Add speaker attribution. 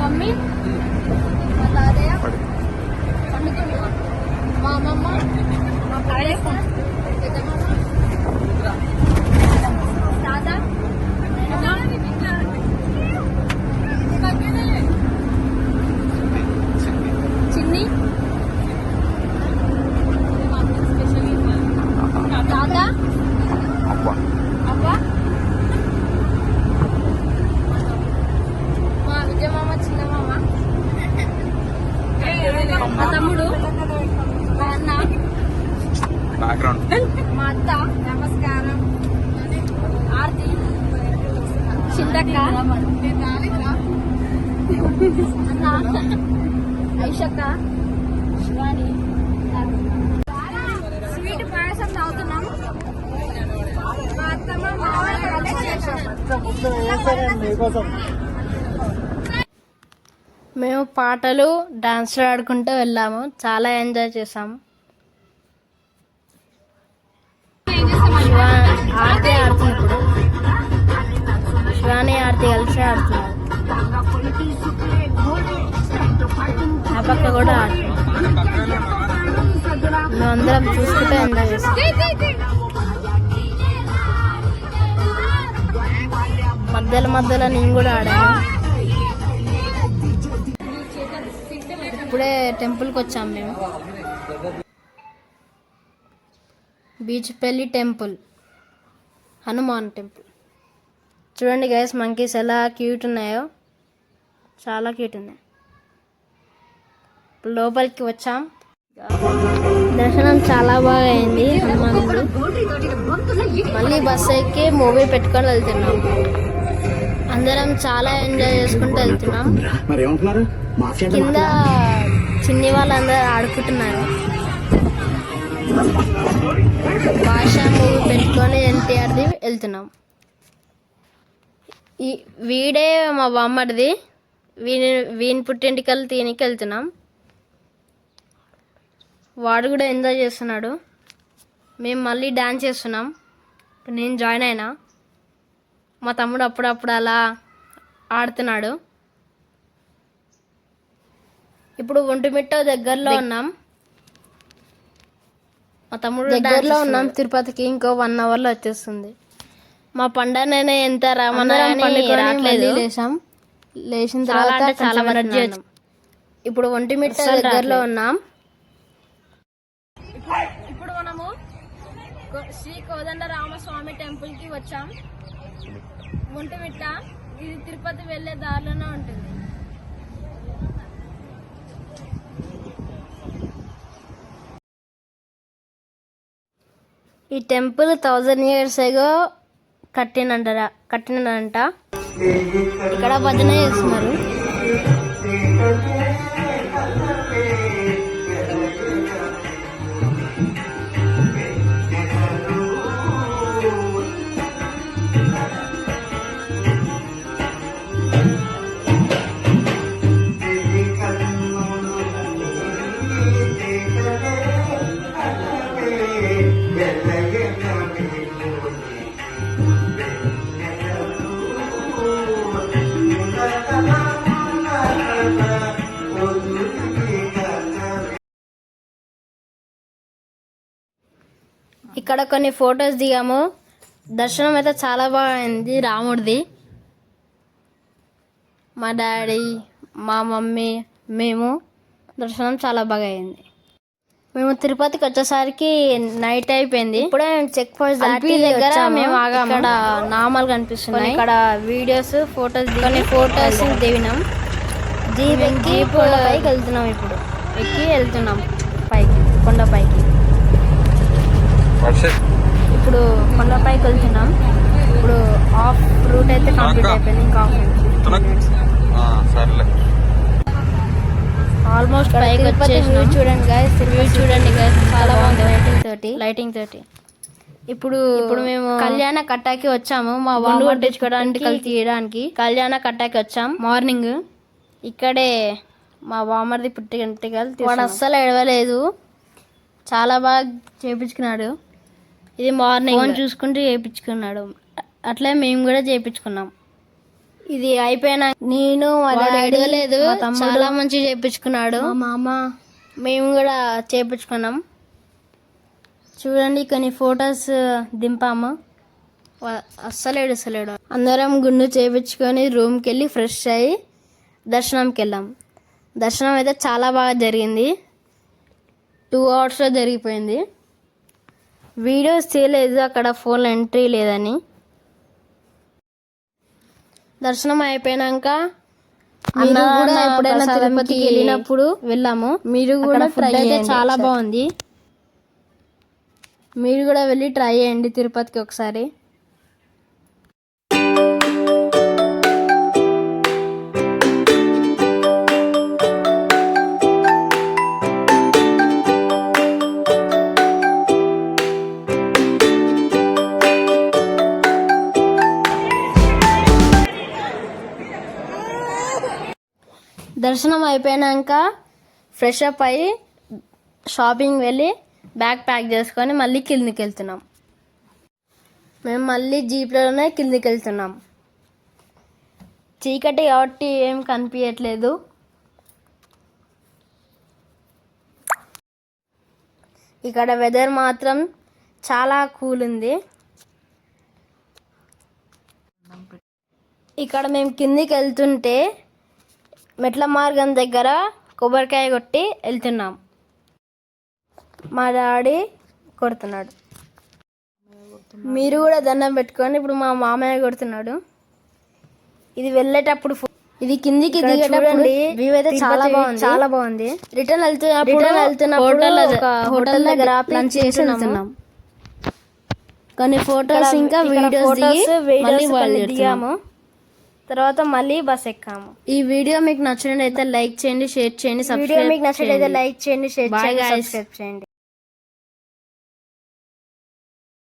Speaker 1: Mummy, మా తాతయ్య పండుగలు, మా అమ్మమ్మ, మా పెద్దమ్మ, తాత, చిన్ని, తాత, అవ్వ, మా విజయమామ, చిన్నమామ, మా తమ్ముడు, మా అన్న, మా అత్త, నమస్కారం, ఆర్తి, చింతక్క, అన్న, ఐషక్క, శివాని. స్వీట్ పాయసం తాగుతున్నాం. మా అత్తమ్మ మామయ్య కలిసి చేశారు.
Speaker 2: మేము పాటలు డాన్స్లు ఆడుకుంటూ వెళ్ళాము. చాలా ఎంజాయ్ చేసాము. ఆర్తి ఆడుతుంది ఇప్పుడు. శివాని ఆర్తి కలిసి ఆడుతున్నారు. ఆ పక్క కూడా ఆడుతుంది. మేమందరం చూసుకుంటే ఎంజాయ్ చేస్తాం. మధ్యలో నేను కూడా ఆడాను. ఇప్పుడే టెంపుల్కి వచ్చాము మేము. Beechpally temple, Hanuman temple. చూడండి గైస్, మంకీస్ ఎలా క్యూట్ ఉన్నాయో, చాలా క్యూట్ ఉన్నాయి. ఇప్పుడు లోపలికి వచ్చాం. దర్శనం చాలా బాగా అయింది హనుమానుడు. మళ్ళీ బస్సు ఎక్కి మూవీ పెట్టుకొని వెళ్తున్నాం. అందరం చాలా ఎంజాయ్ చేసుకుంటూ వెళ్తున్నాం. కింద చిన్ని వాళ్ళందరూ ఆడుకుంటున్నారు. భాష మూవీ పెట్టుకొని ఎన్టీఆర్ది వెళ్తున్నాం. వీడే మా బామ్మడిది. వీని పుట్టింటికలు తీనికి వెళ్తున్నాం. వాడు కూడా ఎంజాయ్ చేస్తున్నాడు. మేము మళ్ళీ డ్యాన్స్ చేస్తున్నాం. నేను జాయిన్ అయినా. మా తమ్ముడు అప్పుడప్పుడు అలా ఆడుతున్నాడు. ఇప్పుడు ఒంటిమిట్ట దగ్గరలో ఉన్నాం. మా తమ్ముడు దగ్గరలో ఉన్నాం. తిరుపతికి ఇంకో 1 అవర్లో వచ్చేస్తుంది. మా పండగ ఎంత రామని లేచిన తర్వాత చాలా ఎనర్జీ. ఇప్పుడు ఒంటిమిట్ట దగ్గరలో ఉన్నాం. ఇప్పుడు మనము శ్రీ కోదండరామస్వామి టెంపుల్ కి వచ్చాం. ఒంటిమిట్ట ఇది తిరుపతి వెళ్లే దారిలోనే ఉంటుంది. ఈ టెంపుల్ 1000 years ago కట్టినంట. ఇక్కడ భజన చేస్తున్నారు. ఇక్కడ కొన్ని ఫొటోస్ దిగాము. దర్శనం అయితే చాలా బాగా అయింది రాముడిది. మా డాడీ, మా మమ్మీ, మేము దర్శనం చాలా బాగా అయింది. మేము తిరుపతికి వచ్చేసరికి నైట్ అయిపోయింది. ఇప్పుడే చెక్ పోస్ట్ దాటి దగ్గర మేము ఆగాము. ఇక్కడ నామాలు కనిపిస్తున్నాయి. ఇక్కడ వీడియోస్, ఫొటోస్, కొన్ని ఫొటోస్ దిగినాం. జీప్ పైకి వెళ్తున్నాం. ఇప్పుడు వెళ్తున్నాం పైకి, కొండపైకి. ఇప్పుడు కొండపైకి వెళ్తున్నాం. ఇప్పుడు హాఫ్ రూట్ అయితే కంప్లీట్ అయిపోయింది. ఇంకా ఆల్మోస్ట్ పైకి వచ్చేసినాం. చూడండి గైస్, చూడండి గైస్, చాలా బాగుంది లైటింగ్ తోటి. ఇప్పుడు మేము కళ్యాణ కట్టాకి వచ్చాము. మా బండు కొట్టించుకోవడానికి తీయడానికి కళ్యాణ కట్టాకి వచ్చాం. మార్నింగ్ ఇక్కడే మా బామ్మర్ది పుట్టింటికలు. వాడు అస్సలు ఎడవలేదు, చాలా బాగా చేయించుకున్నాడు. ఇది మార్నింగ్ ఫోన్ చూసుకుంటూ చేయించుకున్నాడు. అట్లే మేము కూడా చేయించుకున్నాం. ఇది అయిపోయినా నేను అడగలేదు, చాలా మంచిగా చేపించుకున్నాడు మా మామ. మేము కూడా చేపించుకున్నాం. చూడండి కొన్ని ఫొటోస్ దింపాము. అస్సలు ఏడుస్తలేడు. అందరం గుండు చేపించుకొని రూమ్కి వెళ్ళి ఫ్రెష్ అయ్యి దర్శనంకి వెళ్ళాం. దర్శనం అయితే చాలా బాగా జరిగింది. 2 అవర్స్లో జరిగిపోయింది. వీడియోస్ తీయలేదు, అక్కడ ఫోన్లో ఎంట్రీ లేదని. దర్శనం అయిపోయినాక మీరు కూడా ఎప్పుడైనా తిరుపతికి వెళ్ళినప్పుడు వెళ్ళాము. మీరు కూడా ఫుడ్ అయితే చాలా బాగుంది. మీరు కూడా వెళ్ళి ట్రై చేయండి తిరుపతికి ఒకసారి. దర్శనం అయిపోయాక ఫ్రెష్ అప్ అయ్యి షాపింగ్ వెళ్ళి బ్యాగ్ ప్యాక్ చేసుకొని మళ్ళీ కిందికి వెళ్తున్నాం. మేము మళ్ళీ జీప్లోనే కిందికి వెళ్తున్నాం. చీకటి కాబట్టి ఏం కనిపించట్లేదు. ఇక్కడ వెదర్ మాత్రం చాలా కూల్ ఉంది. ఇక్కడ మేము కిందికి వెళ్తుంటే మెట్ల మార్గం దగ్గర కొబ్బరికాయ కొట్టి వెళ్తున్నాం. మా డాడీ కొడుతున్నాడు. మీరు కూడా దండం పెట్టుకొని ఇప్పుడు మా మామయ్య కొడుతున్నాడు. ఇది వెళ్ళేటప్పుడు ఇది కిందికి దిగేటప్పుడు వ్యూ అయితే చాలా బాగుంది. రిటర్న్ వెళ్తున్నప్పుడు హోటల్ దగ్గర లంచ్ చేసి వెళ్తున్నాం. కొన్ని ఫొటోస్ ఇంకా వీడియోస్ దిగాము. తర్వాత మళ్ళీ బస్ ఎక్కాము. ఈ వీడియో మీకు నచ్చినట్లయితే లైక్ చేయండి, షేర్ చేయండి, సబ్స్క్రైబ్ చేయండి.